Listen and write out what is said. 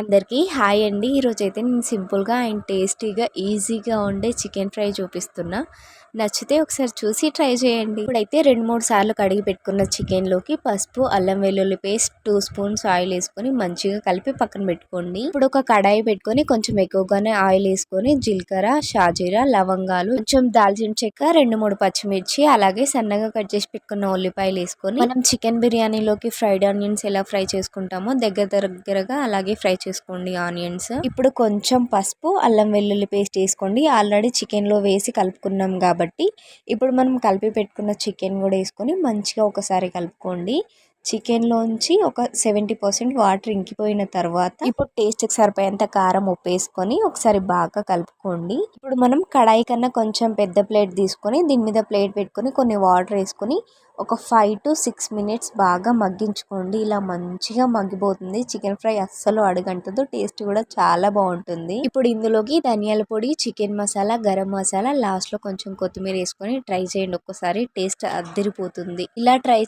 అందరికీ హాయ్ అండి. ఈరోజైతే నేను సింపుల్గా అండ్ టేస్టీగా ఈజీగా ఉండే చికెన్ ఫ్రై చూపిస్తున్నా. నచ్చితే ఒకసారి చూసి ట్రై చేయండి. ఇప్పుడైతే 2-3 సార్లు కడిగి పెట్టుకున్న చికెన్లోకి పసుపు, అల్లం వెల్లుల్లి పేస్ట్, 2 స్పూన్స్ ఆయిల్ వేసుకొని మంచిగా కలిపి పక్కన పెట్టుకోండి. ఇప్పుడు ఒక కడాయి పెట్టుకొని కొంచెం ఎక్కువగానే ఆయిల్ వేసుకొని జీలకర్ర, షాజీరా, లవంగాలు, కొంచెం దాల్చిన చెక్క, 2-3 పచ్చిమిర్చి, అలాగే సన్నగా కట్ చేసి పెట్టుకున్న ఉల్లిపాయలు వేసుకొని మనం చికెన్ బిర్యానీలోకి ఫ్రైడ్ ఆనియన్స్ ఎలా ఫ్రై చేసుకుంటామో దగ్గరగా అలాగే ఫ్రై చేసుకోండి ఆనియన్స్. ఇప్పుడు కొంచెం పసుపు, అల్లం వెల్లుల్లి పేస్ట్ వేసుకోండి. ఆల్రెడీ చికెన్ లో వేసి కలుపుకున్నాం కాబట్టి ఇప్పుడు మనం కలిపి పెట్టుకున్న చికెన్ కూడా వేసుకొని మంచిగా ఒకసారి కలుపుకోండి. చికెన్ లోంచి ఒక 70% వాటర్ ఇంకిపోయిన తర్వాత ఇప్పుడు టేస్ట్ కి సరిపోయేంత కారం, ఉప్పు వేసుకొని ఒకసారి బాగా కలుపుకోండి. ఇప్పుడు మనం కడాయి కన్నా కొంచెం పెద్ద ప్లేట్ తీసుకొని దీని మీద ప్లేట్ పెట్టుకొని కొన్ని వాటర్ వేసుకొని ఒక 5 to 6 minutes బాగా మగ్గించుకోండి. ఇలా మంచిగా మగ్గిపోతుంది చికెన్ ఫ్రై, అస్సలు అడుగంటదు, టేస్ట్ కూడా చాలా బాగుంటుంది. ఇప్పుడు ఇందులోకి ధనియాల పొడి, చికెన్ మసాలా, గరం మసాలా, లాస్ట్ లో కొంచెం కొత్తిమీర వేసుకొని ట్రై చేయండి. ఒక్కసారి టేస్ట్ అదిరిపోతుంది. ఇలా ట్రై